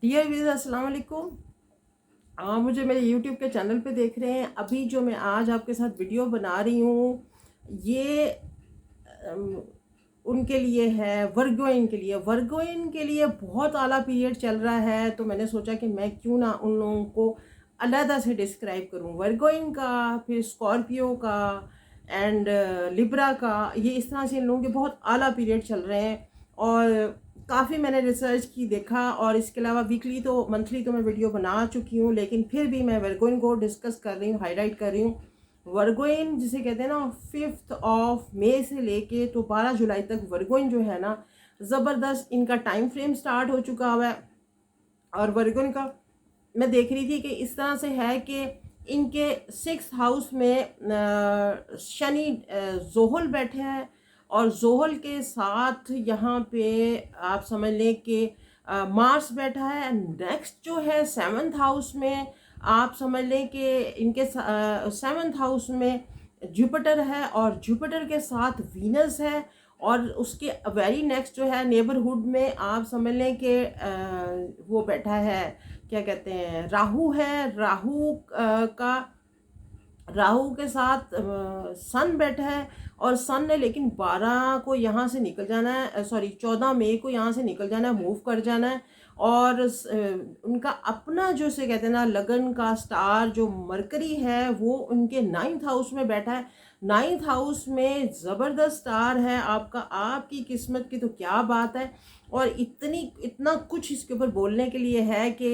Dear viewers, अस्सलाम वालेकुम। आप मुझे मेरे यूट्यूब के चैनल पे देख रहे हैं। अभी जो मैं आज आपके साथ वीडियो बना रही हूँ, ये अम, उनके लिए है, वर्गोइन के लिए। वर्गोइन के लिए बहुत आला पीरियड चल रहा है, तो मैंने सोचा कि मैं क्यों ना उन लोगों को अलहदा से डिस्क्राइब करूँ। वर्गोइन का, फिर स्कॉर्पियो का एंड लिब्रा का, ये इस तरह से इन लोगों के बहुत आला पीरियड चल रहे हैं। और काफ़ी मैंने रिसर्च की, देखा, और इसके अलावा वीकली तो मंथली तो मैं वीडियो बना चुकी हूँ, लेकिन फिर भी मैं वर्गोइन को डिस्कस कर रही हूँ, हाईलाइट कर रही हूँ। वर्गोइन जिसे कहते हैं ना, 5 मई से लेके तो 12 जुलाई तक वर्गोइन जो है ना, ज़बरदस्त इनका टाइम फ्रेम स्टार्ट हो चुका हुआ है। और वर्गोइन का मैं देख रही थी कि इस तरह से है कि इनके 6th हाउस में शनि जोहल बैठे हैं, और जोहल के साथ यहाँ पे आप समझ लें कि मार्स बैठा है। नेक्स्ट जो है 7th हाउस में, आप समझ लें कि इनके 7th हाउस में जुपिटर है, और जुपिटर के साथ वीनस है। और उसके वेरी नेक्स्ट जो है नेबरहुड में आप समझ लें कि वो बैठा है, क्या कहते हैं, राहु है। राहु के साथ सन बैठा है। और सन ने लेकिन 12 को यहाँ से निकल जाना है, सॉरी 14 मई को यहाँ से निकल जाना है, मूव कर जाना है। और उनका अपना जो से कहते हैं ना, लगन का स्टार जो मरकरी है, वो उनके 9th हाउस में बैठा है। 9th हाउस में ज़बरदस्त स्टार है आपका। आपकी किस्मत की तो क्या बात है। और इतना कुछ इसके ऊपर बोलने के लिए है कि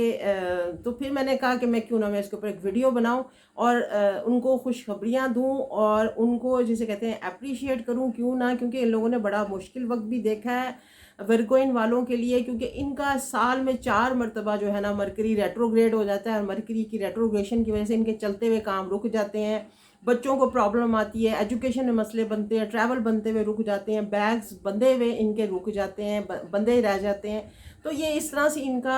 तो फिर मैंने कहा कि मैं क्यों ना मैं इसके ऊपर एक वीडियो बनाऊं, और उनको खुशखबरियां दूं, और उनको जिसे कहते हैं अप्रिशिएट करूं। क्यों ना, क्योंकि इन लोगों ने बड़ा मुश्किल वक्त भी देखा है वर्गोइन वालों के लिए, क्योंकि इनका साल में 4 मरतबा जो है ना मरकरी रेट्रोग्रेड हो जाता है, और मरकरी की रेट्रोग्रेशन की वजह से इनके चलते हुए काम रुक जाते हैं। बच्चों को प्रॉब्लम आती है, एजुकेशन में मसले बनते हैं, ट्रैवल बनते हुए रुक जाते हैं, बैग्स बंधे हुए इनके रुक जाते हैं, बंधे रह जाते हैं। तो ये इस तरह से इनका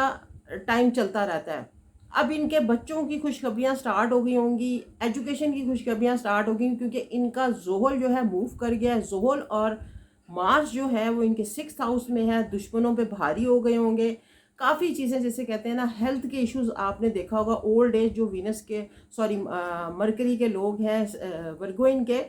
टाइम चलता रहता है। अब इनके बच्चों की खुशखबरियाँ स्टार्ट हो गई होंगी, एजुकेशन की खुशखबरियाँ स्टार्ट हो गई, क्योंकि इनका जोहल जो है मूव कर गया है। जोहल और मार्स जो है वो इनके 6th हाउस में है। दुश्मनों पे भारी हो गए होंगे, काफ़ी चीज़ें, जैसे कहते हैं ना, हेल्थ के इश्यूज आपने देखा होगा। ओल्ड एज जो वीनस के, सॉरी मरकरी के लोग हैं, वर्गोइन के,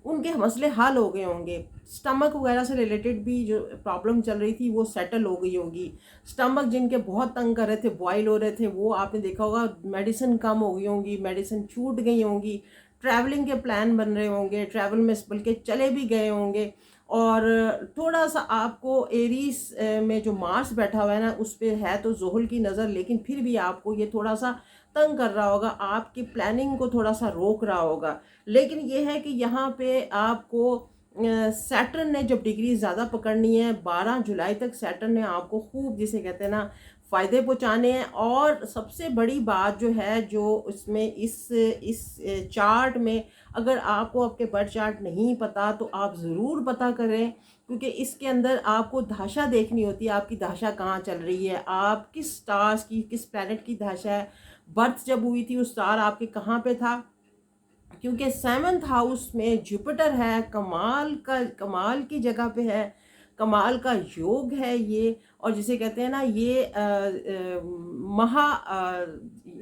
उनके मसले हल हो गए होंगे। स्टमक वगैरह से रिलेटेड भी जो प्रॉब्लम चल रही थी वो सेटल हो गई होगी। स्टमक जिनके बहुत तंग कर रहे थे, बॉयल हो रहे थे, वो आपने देखा होगा मेडिसिन कम हो गई होंगी, मेडिसिन छूट गई होंगी। ट्रैवलिंग के प्लान बन रहे होंगे, ट्रैवल में बल्कि चले भी गए होंगे। और थोड़ा सा आपको एरीज में जो मार्स बैठा हुआ है ना, उस पर है तो जोहल की नज़र, लेकिन फिर भी आपको ये थोड़ा सा तंग कर रहा होगा, आपकी प्लानिंग को थोड़ा सा रोक रहा होगा। लेकिन ये है कि यहाँ पे आपको सैटर्न ने जब डिग्री ज़्यादा पकड़नी है, 12 जुलाई तक सैटर्न ने आपको खूब, जिसे कहते हैं ना, फ़ायदे पहुँचाने हैं। और सबसे बड़ी बात जो है, जो इसमें इस चार्ट में, अगर आपको आपके बर्थ चार्ट नहीं पता तो आप ज़रूर पता करें, क्योंकि इसके अंदर आपको दशा देखनी होती है, आपकी दशा कहाँ चल रही है, आप किस स्टार्स की, किस प्लैनेट की दशा है, बर्थ जब हुई थी उस स्टार आपके कहाँ पे था। क्योंकि 7th हाउस में जुपिटर है, कमाल की जगह पे है, कमाल का योग है ये। और जिसे कहते हैं ना, ये महा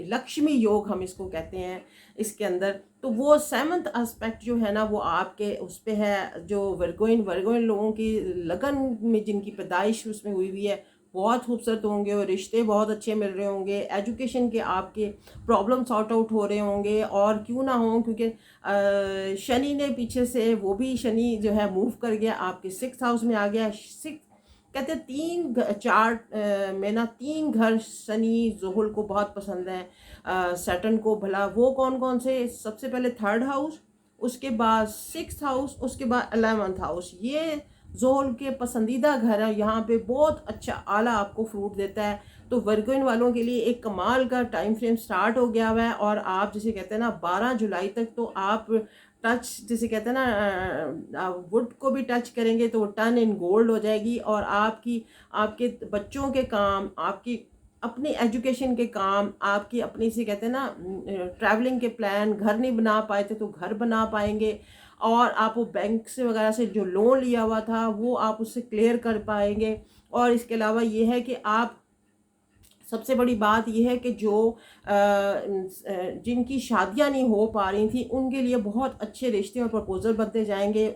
लक्ष्मी योग हम इसको कहते हैं इसके अंदर। तो वो 7th एस्पेक्ट जो है ना, वो आपके उस पे है, जो वर्गोइन लोगों की लगन में जिनकी पैदाइश उसमें हुई हुई है, बहुत खूबसूरत होंगे, और रिश्ते बहुत अच्छे मिल रहे होंगे, एजुकेशन के आपके प्रॉब्लम सॉर्ट आउट हो रहे होंगे। और क्यों ना हो, क्योंकि शनि ने पीछे से, वो भी शनि जो है मूव कर गया, आपके 6th हाउस में आ गया। सिक्स कहते हैं, चार्ट में ना 3 घर शनि जोहल को बहुत पसंद है, सैटर्न को। भला वो कौन कौन से, सबसे पहले 3rd हाउस, उसके बाद 6th हाउस, उसके बाद 11th हाउस। ये जोहल के पसंदीदा घर है, यहाँ पे बहुत अच्छा आला आपको फ्रूट देता है। तो वर्गोइन वालों के लिए एक कमाल का टाइम फ्रेम स्टार्ट हो गया हुआ है। और आप जिसे कहते हैं ना, 12 जुलाई तक तो आप टच, जिसे कहते हैं ना, वुड को भी टच करेंगे तो वो टर्न इन गोल्ड हो जाएगी। और आपके बच्चों के काम, आपकी अपनी एजुकेशन के काम, आपकी अपनी से कहते हैं ना, ट्रैवलिंग के प्लान, घर नहीं बना पाए थे तो घर बना पाएंगे। और आप वो बैंक से वगैरह से जो लोन लिया हुआ था वो आप उससे क्लियर कर पाएंगे। और इसके अलावा ये है कि आप सबसे बड़ी बात यह है कि जो जिनकी शादियां नहीं हो पा रही थी उनके लिए बहुत अच्छे रिश्ते और प्रपोजल बनते जाएंगे।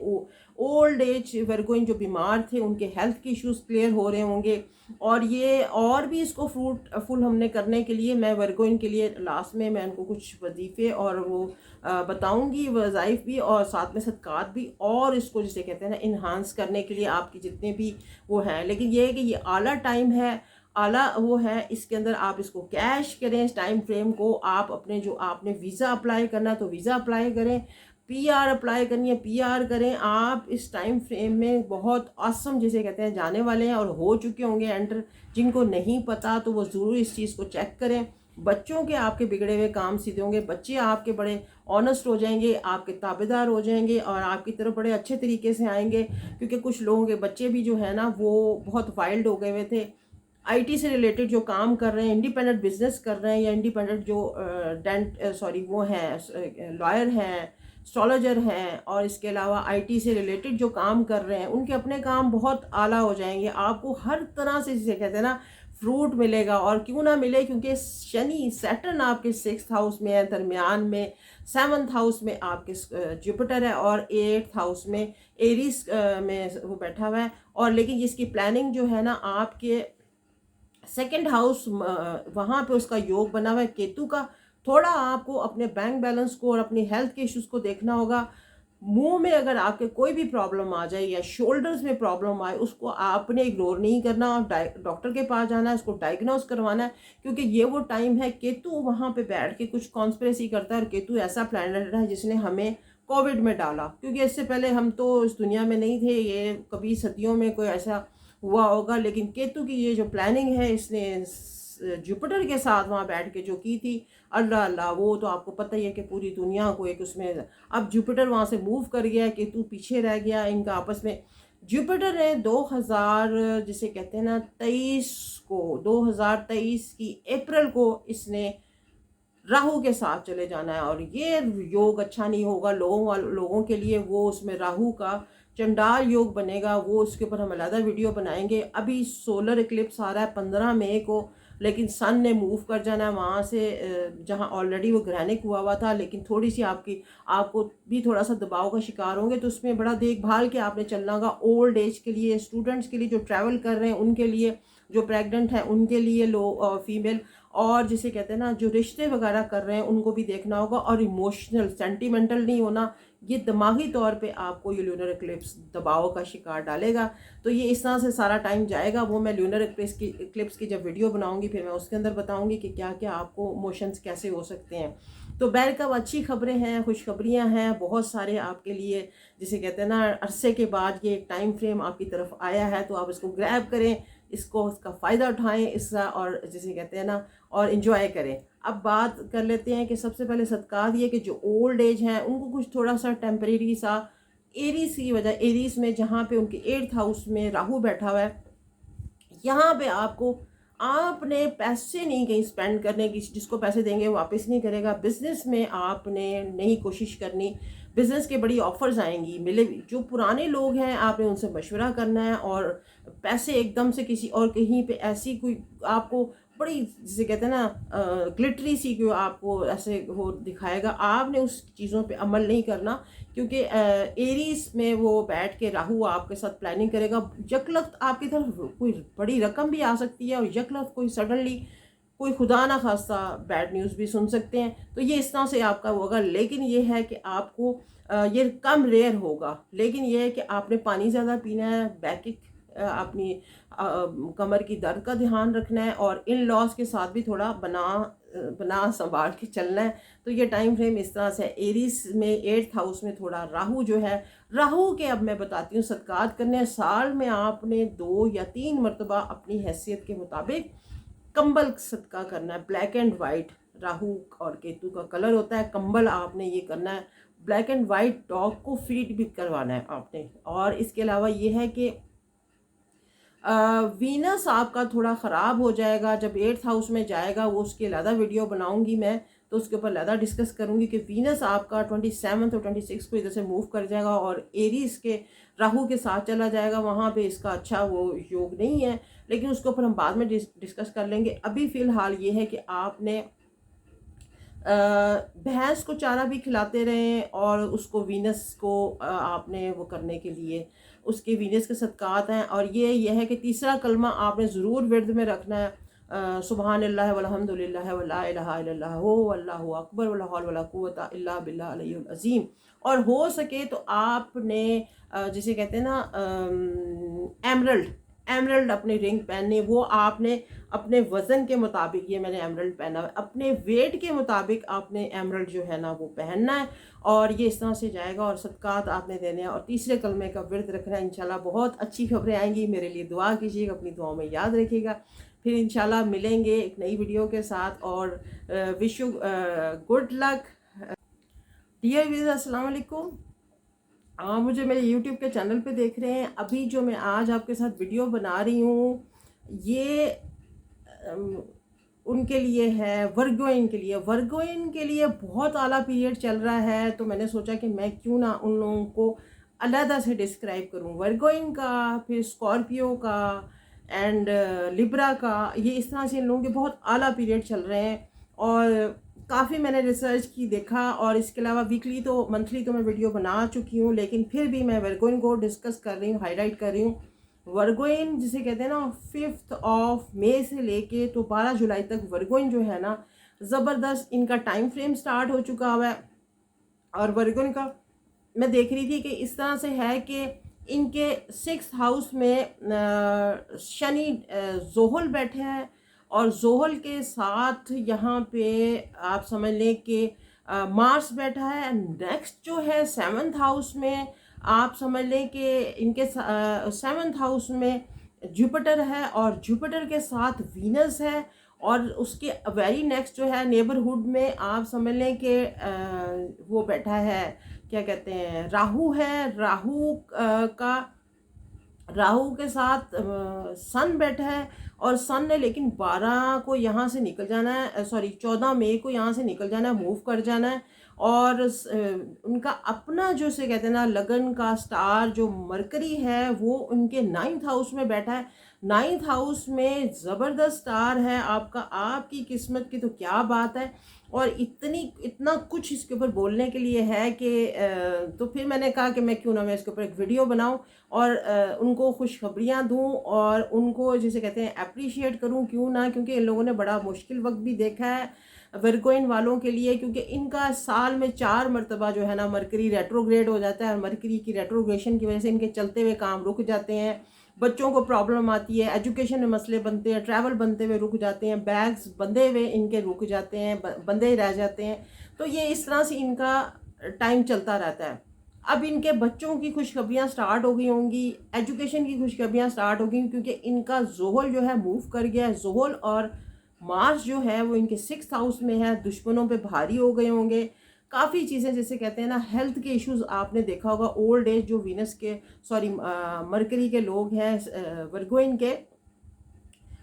ओल्ड एज वर्गोइन जो बीमार थे उनके हेल्थ के इश्यूज क्लियर हो रहे होंगे। और ये और भी इसको फ्रूटफुल हमने करने के लिए मैं वर्गोइन के लिए लास्ट में मैं उनको कुछ वजीफ़े और वो बताऊंगी, वज़ाइफ भी और साथ में सदक़ात भी, और इसको जिसे कहते हैं ना इन्हांस करने के लिए आपकी जितने भी वो हैं। लेकिन ये है कि ये आला टाइम है, आला वो है, इसके अंदर आप इसको कैश करें। इस टाइम फ्रेम को आप अपने जो आपने वीज़ा अप्लाई करना तो वीज़ा अप्लाई करें, पीआर अप्लाई करनी है पीआर करें। आप इस टाइम फ्रेम में बहुत ऑसम जिसे कहते हैं जाने वाले हैं और हो चुके होंगे एंटर। जिनको नहीं पता तो वो ज़रूर इस चीज़ को चेक करें। बच्चों के आपके बिगड़े हुए काम सीधे होंगे, बच्चे आपके बड़े ऑनेस्ट हो जाएंगे, आपके ताबेदार हो जाएंगे और आपकी तरफ बड़े अच्छे तरीके से आएंगे। क्योंकि कुछ लोगों के बच्चे भी जो है ना वो बहुत वाइल्ड हो गए हुए थे, आईटी से रिलेटेड जो काम कर रहे हैं, इंडिपेंडेंट बिजनेस कर रहे हैं, या इंडिपेंडेंट जो वो हैं लॉयर हैं, एस्ट्रोलॉजर हैं, और इसके अलावा आईटी से रिलेटेड जो काम कर रहे हैं उनके अपने काम बहुत आला हो जाएंगे। आपको हर तरह से जिसे कहते हैं ना फ्रूट मिलेगा। और क्यों ना मिले, क्योंकि शनि सैटर्न आपके 6th हाउस में है, दरमियान में 7th हाउस में आपके जुपिटर है, और 8th हाउस में एरीज में वो बैठा हुआ है। और लेकिन इसकी प्लानिंग जो है ना आपके 2nd हाउस वहाँ पे उसका योग बना हुआ है केतु का। थोड़ा आपको अपने बैंक बैलेंस को और अपनी हेल्थ के इश्यूज को देखना होगा। मुंह में अगर आपके कोई भी प्रॉब्लम आ जाए या शोल्डर्स में प्रॉब्लम आए उसको आपने इग्नोर नहीं करना और डॉक्टर के पास जाना है, इसको डायग्नोज करवाना है। क्योंकि ये वो टाइम है, केतु वहाँ पे बैठ के कुछ कॉन्स्पिरेसी करता है। और केतु ऐसा प्लैनेट है जिसने हमें कोविड में डाला, क्योंकि इससे पहले हम तो इस दुनिया में नहीं थे, ये कभी सदियों में कोई ऐसा हुआ होगा। लेकिन केतु की ये जो प्लानिंग है इसने जुपिटर के साथ वहाँ बैठ के जो की थी, अल्लाह अल्लाह, वो तो आपको पता ही है कि पूरी दुनिया को एक उसमें, अब जुपिटर वहाँ से मूव कर गया, केतु पीछे रह गया। इनका आपस में जुपिटर ने 2000 जिसे कहते हैं ना 2023 की अप्रैल को इसने राहु के साथ चले जाना है। और ये योग अच्छा नहीं होगा लोगों के लिए। वो उसमें राहु का चंडाल योग बनेगा, वो उसके ऊपर हम अलग वीडियो बनाएंगे। अभी सोलर इक्लिप्स आ रहा है 15 मई को, लेकिन सन ने मूव कर जाना है वहाँ से जहाँ ऑलरेडी वो ग्रहणिक हुआ था। लेकिन थोड़ी सी आपको भी थोड़ा सा दबाव का शिकार होंगे, तो उसमें बड़ा देखभाल के आपने चलना होगा। ओल्ड एज के लिए, स्टूडेंट्स के लिए, जो ट्रैवल कर रहे हैं उनके लिए, जो प्रेग्नेंट हैं उनके लिए, फीमेल, और जिसे कहते हैं ना जो रिश्ते वगैरह कर रहे हैं उनको भी देखना होगा। और इमोशनल सेंटिमेंटल नहीं होना, ये दिमागी तौर पे आपको ये ल्यूनर इक्लिप्स दबाव का शिकार डालेगा। तो ये इस तरह से सारा टाइम जाएगा। वो मैं ल्यूनर इक्लिप्स की जब वीडियो बनाऊंगी फिर मैं उसके अंदर बताऊंगी कि क्या क्या आपको इमोशंस कैसे हो सकते हैं। तो बहरकब अच्छी खबरें हैं, खुशखबरियां हैं बहुत सारे आपके लिए। जिसे कहते हैं ना अरसे के बाद ये एक टाइम फ्रेम आपकी तरफ आया है, तो आप इसको ग्रैब करें, इसका फ़ायदा उठाएं इसका, और जिसे कहते हैं ना और इन्जॉय करें। अब बात कर लेते हैं कि सबसे पहले सदक़ात ये कि जो ओल्ड एज हैं उनको कुछ थोड़ा सा टेम्परेरी सा एरीज की वजह, एरीज में जहाँ पे उनके 8th हाउस में राहु बैठा हुआ है, यहाँ पे आपने पैसे नहीं कहीं स्पेंड करने की, जिसको पैसे देंगे वापस नहीं करेगा। बिज़नेस में आपने नई कोशिश करनी, बिज़नेस के बड़ी ऑफ़र्स आएंगी, मिले। जो पुराने लोग हैं आपने उनसे मशवरा करना है, और पैसे एकदम से किसी और कहीं पे ऐसी कोई आपको बड़ी जिसे कहते हैं ना ग्लिटरी सी कोई आपको ऐसे वो दिखाएगा, आपने उस चीज़ों पे अमल नहीं करना। क्योंकि एरीज में वो बैठ के राहु आपके साथ प्लानिंग करेगा। यकलख्त आपकी तरफ कोई बड़ी रकम भी आ सकती है, और यकलख्त कोई सडनली कोई खुदा ना खास्ता बैड न्यूज़ भी सुन सकते हैं। तो ये इस तरह से आपका होगा। लेकिन ये है कि आपको ये कम रेयर होगा। लेकिन ये है कि आपने पानी ज़्यादा पीना है, बैकिक अपनी कमर की दर्द का ध्यान रखना है, और इन लॉज के साथ भी थोड़ा बना संभाल के चलना है। तो ये टाइम फ्रेम इस तरह से एरीज में 8th हाउस में थोड़ा राहु जो है, राहु के अब मैं बताती हूँ सदक़ात करने हैं। साल में आपने 2 या 3 मरतबा अपनी हैसियत के मुताबिक कंबल सदका करना है। ब्लैक एंड वाइट राहु और केतु का कलर होता है, कंबल आपने ये करना है। ब्लैक एंड वाइट डॉग को फीड भी करवाना है आपने। और इसके अलावा ये है कि वीनस आपका थोड़ा ख़राब हो जाएगा जब 8th हाउस में जाएगा, वो उसकी अलग वीडियो बनाऊंगी मैं। तो उसके ऊपर ज़्यादा डिस्कस करूँगी कि वीनस आपका 27 और 26 को इधर से मूव कर जाएगा और एरीज के राहु के साथ चला जाएगा। वहाँ पे इसका अच्छा वो योग नहीं है, लेकिन उसके ऊपर हम बाद में डिस्कस कर लेंगे। अभी फ़िलहाल ये है कि आपने भैंस को चारा भी खिलाते रहें और उसको वीनस को आपने वो करने के लिए उसके वीनस के सदक़ात हैं। और ये है कि तीसरा कलमा आपने ज़रूर विर्द में रखना है, सुबहान अल्लाह वल्हम्दुलिल्लाह वला इलाहा इल्लल्लाहु वल्लाहु अकबर वला हौल वला कुव्वता इल्ला बिल्लाह अलियुल अज़ीम। और हो सके तो आपने जिसे कहते हैं ना एमरल्ड अपनी रिंग पहननी, वो आपने अपने वज़न के मुताबिक, ये मैंने एमरल्ड पहना है, अपने वेट के मुताबिक आपने एमरल्ड जो है ना वो पहनना है। और ये इस तरह से जाएगा और सदक़ात आपने देने हैं और तीसरे कलमे का विर्द रखना है। इंशाल्लाह बहुत अच्छी खबरें आएंगी। मेरे लिए दुआ कीजिएगा, अपनी दुआओं में याद रखिएगा। फिर इंशाल्लाह मिलेंगे एक नई वीडियो के साथ और wish you good luck. Dear viewers, अस्सलाम वालेकुम। आप मुझे मेरे YouTube के चैनल पे देख रहे हैं। अभी जो मैं आज आपके साथ वीडियो बना रही हूँ ये उनके लिए है, वर्गोइन के लिए बहुत आला पीरियड चल रहा है। तो मैंने सोचा कि मैं क्यों ना उन लोगों को अलहदा से डिस्क्राइब करूँ, वर्गोइन का, फिर स्कॉर्पियो का एंड लिब्रा का। ये इस तरह से इन लोगों के बहुत आला पीरियड चल रहे हैं और काफ़ी मैंने रिसर्च की, देखा। और इसके अलावा वीकली तो मंथली तो मैं वीडियो बना चुकी हूँ, लेकिन फिर भी मैं वर्गोइन को डिस्कस कर रही हूँ, हाईलाइट कर रही हूँ। वर्गोइन जिसे कहते हैं ना 5 मई से लेके तो 12 जुलाई तक वर्गोइन जो है ना ज़बरदस्त इनका टाइम फ्रेम स्टार्ट हो चुका हुआ है। और वर्गोइन का मैं देख रही थी कि इस तरह से है कि इनके 6th हाउस में शनि जोहल बैठे हैं और जोहल के साथ यहाँ पे आप समझ लें कि मार्स बैठा है। नेक्स्ट जो है 7th हाउस में आप समझ लें कि इनके 7th हाउस में जुपिटर है और जुपिटर के साथ वीनस है। और उसके वेरी नेक्स्ट जो है नेबरहुड में आप समझ लें कि वो बैठा है, क्या कहते हैं, राहु है। राहु के साथ सन बैठा है और सन ने लेकिन 12 को यहाँ से निकल जाना है, सॉरी 14 मई को यहाँ से निकल जाना है, मूव कर जाना है। और उनका अपना जो से कहते हैं ना लगन का स्टार जो मरकरी है वो उनके 9th हाउस में बैठा है। 9th हाउस में ज़बरदस्त स्टार है आपका, आपकी किस्मत की तो क्या बात है। और इतना कुछ इसके ऊपर बोलने के लिए है कि तो फिर मैंने कहा कि मैं क्यों ना मैं इसके ऊपर एक वीडियो बनाऊं और उनको खुशखबरियां दूं और उनको जिसे कहते हैं अप्रिशिएट करूं, क्यों ना, क्योंकि इन लोगों ने बड़ा मुश्किल वक्त भी देखा है वर्गोइन वालों के लिए, क्योंकि इनका साल में 4 मरतबा जो है ना मरकरी रेट्रोग्रेड हो जाता है और मरकरी की रेट्रोग्रेशन की वजह से इनके चलते हुए काम रुक जाते हैं, बच्चों को प्रॉब्लम आती है, एजुकेशन में मसले बनते हैं, ट्रैवल बनते हुए रुक जाते हैं, बैग्स बंधे हुए इनके रुक जाते हैं, बंधे ही रह जाते हैं। तो ये इस तरह से इनका टाइम चलता रहता है। अब इनके बच्चों की खुशखबरियाँ स्टार्ट हो गई होंगी, एजुकेशन की खुशखबरियाँ स्टार्ट हो गई, क्योंकि इनका जोहल जो है मूव कर गया है। जोहल और मार्स जो है वो इनके 6th हाउस में है, दुश्मनों पे भारी हो गए होंगे। काफ़ी चीज़ें जैसे कहते हैं ना हेल्थ के इश्यूज आपने देखा होगा, ओल्ड एज जो वीनस के मरकरी के लोग हैं वर्गोइन के,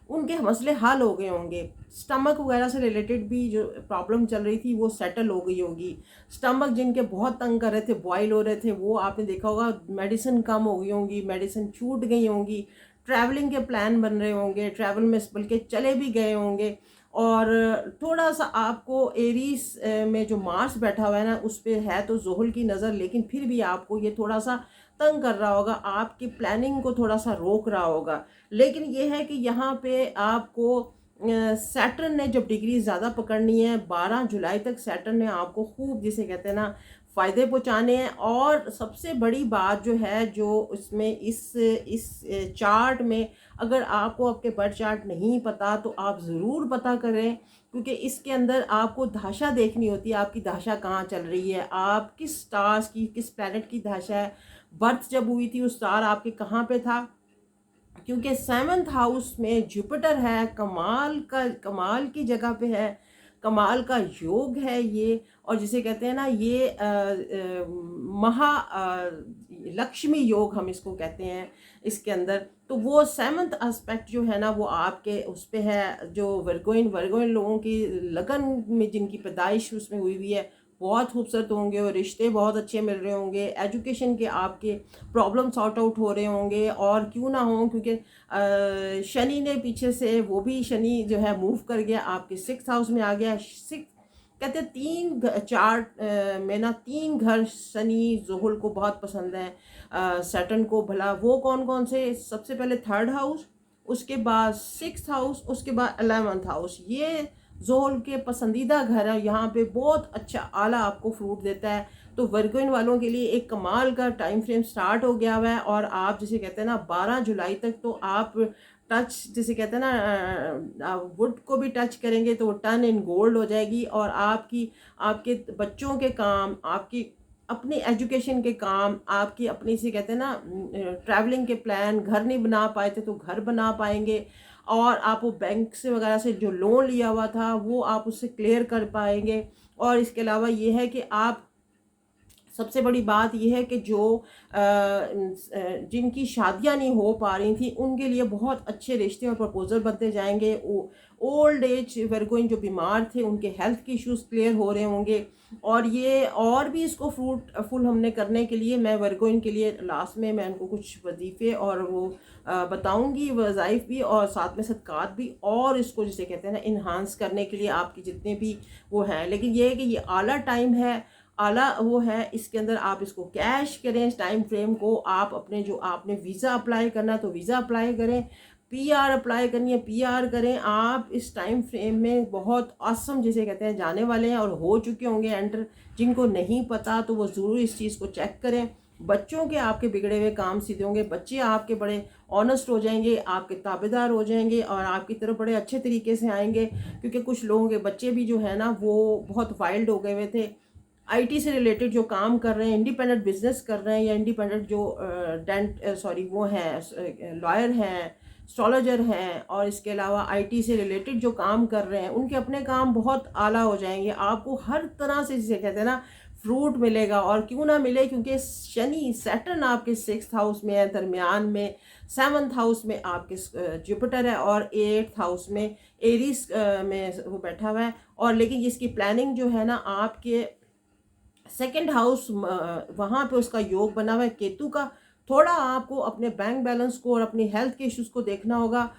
उनके मसले हल हो गए होंगे। स्टमक वगैरह से रिलेटेड भी जो प्रॉब्लम चल रही थी वो सेटल हो गई होगी। स्टमक जिनके बहुत तंग कर रहे थे, बॉयल हो रहे थे, वो आपने देखा होगा मेडिसिन कम हो गई होंगी, मेडिसिन छूट गई होंगी। ट्रैवलिंग के प्लान बन रहे होंगे, ट्रैवल में बल्कि चले भी गए होंगे। और थोड़ा सा आपको एरीज में जो मार्स बैठा हुआ है ना उस पर है तो जोहल की नज़र, लेकिन फिर भी आपको ये थोड़ा सा तंग कर रहा होगा, आपकी प्लानिंग को थोड़ा सा रोक रहा होगा। लेकिन ये है कि यहाँ पे आपको सैटर्न ने जब डिग्री ज़्यादा पकड़नी है, 12 जुलाई तक सैटर्न ने आपको खूब जिसे कहते हैं ना फ़ायदे पहुँचाने हैं। और सबसे बड़ी बात जो है जो इसमें इस चार्ट में, अगर आपको आपके बर्थ चार्ट नहीं पता तो आप ज़रूर पता करें, क्योंकि इसके अंदर आपको दशा देखनी होती है, आपकी दशा कहाँ चल रही है, आप किस स्टार्स की, किस प्लैनेट की दशा है, बर्थ जब हुई थी उस स्टार आपके कहाँ पे था। क्योंकि 7th हाउस में जुपिटर है, कमाल की जगह पे है, कमाल का योग है ये। और जिसे कहते हैं ना ये लक्ष्मी योग हम इसको कहते हैं इसके अंदर। तो वो सेवंथ एस्पेक्ट जो है ना वो आपके उस पे है, जो वर्गोइन लोगों की लगन में जिनकी पैदाइश उसमें हुई हुई है, बहुत खूबसूरत होंगे और रिश्ते बहुत अच्छे मिल रहे होंगे, एजुकेशन के आपके प्रॉब्लम सॉर्ट आउट हो रहे होंगे। और क्यों ना हो, क्योंकि शनि ने पीछे से, वो भी शनि जो है मूव कर गया, आपके 6th हाउस में आ गया। सिक्स कहते हैं चार्ट में ना 3 घर शनि ज़ुहल को बहुत पसंद है, सैटर्न को। भला वो कौन कौन से, सबसे पहले 3rd हाउस, उसके बाद 6th हाउस, उसके बाद 11th हाउस, ये ज़ुहल के पसंदीदा घर है। यहाँ पे बहुत अच्छा आला आपको फ्रूट देता है। तो वर्गोइन वालों के लिए एक कमाल का टाइम फ्रेम स्टार्ट हो गया हुआ है। और आप जिसे कहते हैं ना 12 जुलाई तक तो आप टच, जिसे कहते हैं ना वुड को भी टच करेंगे तो वो टर्न इन गोल्ड हो जाएगी। और आपके बच्चों के काम, आपकी अपनी एजुकेशन के काम, आपकी अपनी से कहते हैं ना ट्रैवलिंग के प्लान, घर नहीं बना पाए थे तो घर बना पाएंगे। और आप वो बैंक से वगैरह से जो लोन लिया हुआ था वो आप उससे क्लियर कर पाएंगे। और इसके अलावा ये है कि आप, सबसे बड़ी बात यह है कि जो जिनकी शादियां नहीं हो पा रही थी उनके लिए बहुत अच्छे रिश्ते और प्रपोजल बनते जाएंगे। ओल्ड एज वर्गोइन जो बीमार थे उनके हेल्थ के इश्यूज क्लियर हो रहे होंगे। और ये और भी इसको फ्रूटफुल हमने करने के लिए मैं वर्गोइन के लिए लास्ट में मैं उनको कुछ वजीफ़े और वो बताऊंगी, वज़ाइफ भी और साथ में सदकात भी, और इसको जिसे कहते हैं ना इन्हांस करने के लिए आपकी जितने भी वो हैं। लेकिन ये है कि ये आला टाइम है, आला वो है, इसके अंदर आप इसको कैश करें। इस टाइम फ्रेम को आप अपने, जो आपने वीज़ा अप्लाई करना है तो वीज़ा अप्लाई करें, पीआर अप्लाई करनी है पीआर करें। आप इस टाइम फ्रेम में बहुत ऑसम जिसे कहते हैं जाने वाले हैं और हो चुके होंगे एंटर। जिनको नहीं पता तो वो ज़रूर इस चीज़ को चेक करें। बच्चों के आपके बिगड़े हुए काम सीधे होंगे, बच्चे आपके बड़े ऑनेस्ट हो जाएंगे, आपके ताबेदार हो जाएंगे और आपकी तरफ बड़े अच्छे तरीके से आएंगे। क्योंकि कुछ लोगों के बच्चे भी जो है ना वो बहुत वाइल्ड हो गए हुए थे, आईटी से रिलेटेड जो काम कर रहे हैं, इंडिपेंडेंट बिजनेस कर रहे हैं, या इंडिपेंडेंट जो वो हैं, लॉयर हैं, एस्ट्रोलॉजर हैं, और इसके अलावा आईटी से रिलेटेड जो काम कर रहे हैं उनके अपने काम बहुत आला हो जाएंगे। आपको हर तरह से जिसे कहते हैं ना फ्रूट मिलेगा। और क्यों ना मिले, क्योंकि शनि सैटर्न आपके 6th हाउस में है, दरमियान में 7th हाउस में आपके जुपिटर है, और 8th हाउस में एरीज में वो बैठा हुआ है। और लेकिन इसकी प्लानिंग जो है ना आपके 2nd हाउस, वहाँ पे उसका योग बना हुआ है केतु का। थोड़ा आपको अपने बैंक बैलेंस को और अपनी हेल्थ के इश्यूज को देखना होगा।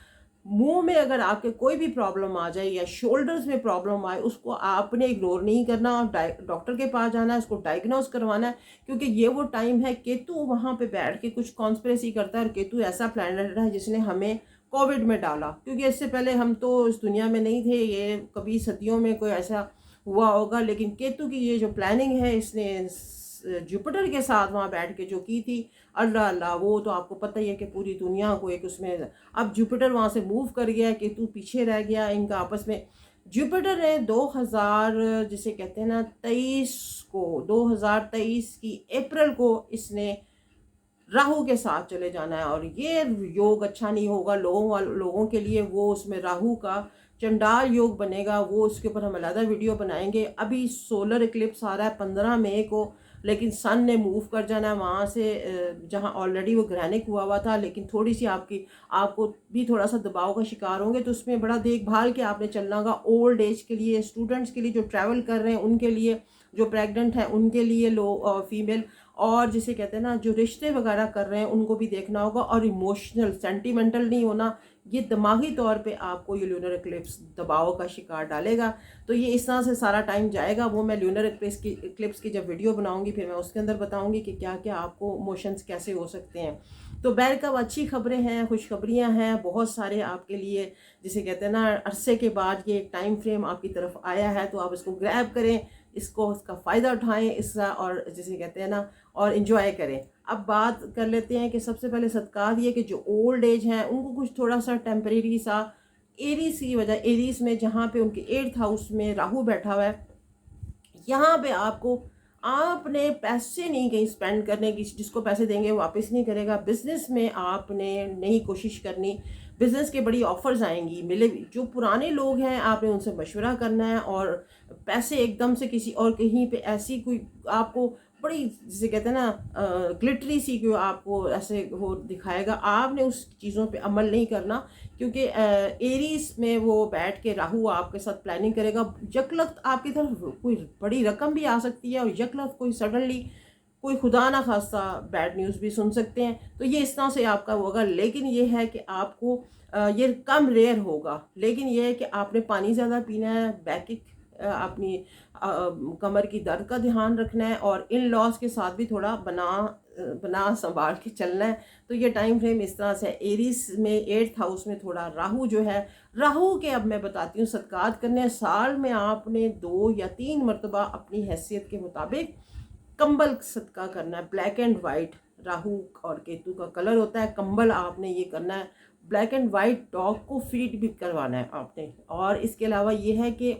मुंह में अगर आपके कोई भी प्रॉब्लम आ जाए या शोल्डर्स में प्रॉब्लम आए, उसको आपने इग्नोर नहीं करना और डॉक्टर के पास जाना है, उसको डायग्नोज करवाना है। क्योंकि ये वो टाइम है, केतु वहाँ पे बैठ के कुछ कॉन्स्पिरेसी करता है। और केतु ऐसा प्लैनेट है जिसने हमें कोविड में डाला, क्योंकि इससे पहले हम तो इस दुनिया में नहीं थे, ये कभी सदियों में कोई ऐसा हुआ होगा। लेकिन केतु की ये जो प्लानिंग है इसने जुपिटर के साथ वहाँ बैठ के जो की थी, अल्लाह अल्लाह, वो तो आपको पता ही है कि पूरी दुनिया को एक उसमें, अब जुपिटर वहाँ से मूव कर गया, केतु पीछे रह गया। इनका आपस में जुपिटर ने 2000 जिसे कहते हैं ना 2023 की अप्रैल को इसने राहु के साथ चले जाना है। और ये योग अच्छा नहीं होगा लोगों के लिए। वो उसमें राहु का चंडाल योग बनेगा, वो उसके ऊपर हम अलग वीडियो बनाएंगे। अभी सोलर इक्लिप्स आ रहा है 15 मई को, लेकिन सन ने मूव कर जाना है वहाँ से जहाँ ऑलरेडी वो ग्रहणिक हुआ था। लेकिन थोड़ी सी आपको भी थोड़ा सा दबाव का शिकार होंगे, तो उसमें बड़ा देखभाल के आपने चलना होगा। ओल्ड एज के लिए, स्टूडेंट्स के लिए, जो ट्रैवल कर रहे हैं उनके लिए, जो प्रेग्नेंट हैं उनके लिए, फीमेल, और जिसे कहते हैं ना जो रिश्ते वगैरह कर रहे हैं उनको भी देखना होगा। और इमोशनल सेंटिमेंटल नहीं होना, ये दिमागी तौर पे आपको ये ल्यूनर इक्लिप्स दबाव का शिकार डालेगा। तो ये इस तरह से सारा टाइम जाएगा। वो मैं ल्यूनर इक्लिप्स की जब वीडियो बनाऊंगी फिर मैं उसके अंदर बताऊंगी कि क्या क्या आपको इमोशंस कैसे हो सकते हैं। तो बैरकब अच्छी खबरें हैं, खुशखबरियां हैं बहुत सारे आपके लिए। जिसे कहते हैं ना अरसे के बाद ये एक टाइम फ्रेम आपकी तरफ आया है, तो आप इसको ग्रैब करें, इसका फ़ायदा उठाएं इसका, और जिसे कहते हैं ना और इन्जॉय करें। अब बात कर लेते हैं कि सबसे पहले सदकात ये कि जो ओल्ड एज हैं उनको कुछ थोड़ा सा टेम्परेरी सा एरीज की वजह, एरीज में जहाँ पे उनके 8th हाउस में राहु बैठा हुआ है, यहाँ पे आपने पैसे नहीं कहीं स्पेंड करने की, जिसको पैसे देंगे वापस नहीं करेगा। बिजनेस में आपने नहीं कोशिश करनी, बिजनेस के बड़ी ऑफर्स आएंगी, मिले जो पुराने लोग हैं आपने उनसे मशवरा करना है। और पैसे एकदम से किसी और कहीं पे ऐसी कोई आपको बड़ी जिसे कहते हैं ना ग्लिटरी सी जो आपको ऐसे वो दिखाएगा, आपने उस चीज़ों पे अमल नहीं करना, क्योंकि एरीज में वो बैठ के राहु आपके साथ प्लानिंग करेगा। यकलख्त आपकी तरफ कोई बड़ी रकम भी आ सकती है, और यकलख्त कोई सडनली कोई खुदा ना खास्ता बैड न्यूज़ भी सुन सकते हैं। तो ये इस तरह से आपका होगा, लेकिन ये है कि आपको ये कम रेयर होगा, लेकिन ये है कि आपने पानी ज़्यादा पीना है, बैकिक अपनी कमर की दर्द का ध्यान रखना है, और इन लॉज के साथ भी थोड़ा बना संभाल के चलना है। तो ये टाइम फ्रेम इस तरह से एरीज में 8th हाउस में थोड़ा राहु जो है, राहु के अब मैं बताती हूँ सदकात करने हैं। साल में आपने 2 या 3 मरतबा अपनी हैसियत के मुताबिक कंबल सदका करना है, ब्लैक एंड वाइट। राहु और केतु का कलर होता है कंबल, आपने ये करना है। ब्लैक एंड वाइट डॉग को फीड भी करवाना है आपने। और इसके अलावा ये है कि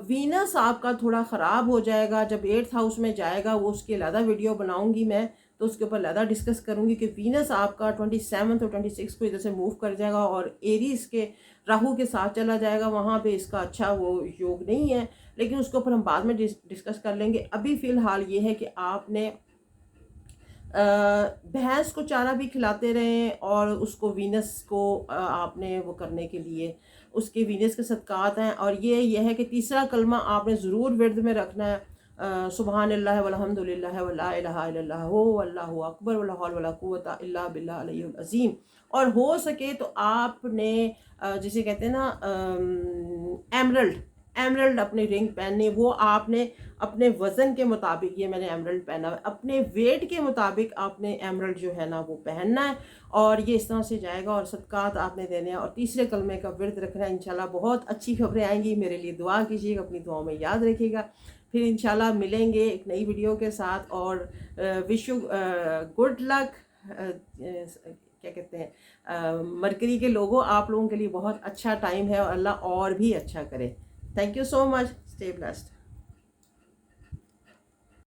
वीनस आपका थोड़ा ख़राब हो जाएगा जब 8th हाउस में जाएगा, वो उसकी अलहदा वीडियो बनाऊंगी मैं, तो उसके ऊपर अलहदा डिस्कस करूंगी कि वीनस आपका 27 और 26 को इधर से मूव कर जाएगा और एरीज के राहु के साथ चला जाएगा। वहाँ पे इसका अच्छा वो योग नहीं है, लेकिन उसके ऊपर हम बाद में डिस्कस कर लेंगे। अभी फ़िलहाल ये है कि आपने भैंस को चारा भी खिलाते रहें, और उसको वीनस को आपने वो करने के लिए उसके वीनस के सदकात हैं। और ये है कि तीसरा कलमा आपने ज़रूर विर्द में रखना है, सुबहान अल्लाह वल्हम्दुलिल्लाह वला इलाहा इल्लल्लाह वल्लाहु अकबर वला हौल वला कुव्वता इल्ला बिल्लाह अलियुल अज़ीम। और हो सके तो आपने जिसे कहते हैं ना एमरल्ड एमरल्ड अपनी रिंग पहननी, वो आपने अपने वज़न के मुताबिक, ये मैंने एमरल्ड पहना है, अपने वेट के मुताबिक आपने एमरल्ड जो है ना वो पहनना है। और ये इस तरह से जाएगा, और सदकात आपने देने हैं, और तीसरे कलमे का विर्द रखना है। इंशाल्लाह बहुत अच्छी खबरें आएंगी, मेरे लिए दुआ कीजिएगा, अपनी दुआओं में याद रखिएगा। फिर इंशाल्लाह मिलेंगे एक नई वीडियो के साथ, और विश यू गुड लक। क्या कहते हैं, मरकरी के लोगों, आप लोगों के लिए बहुत अच्छा टाइम है, और अल्लाह और भी अच्छा करे। Thank you so much. Stay blessed.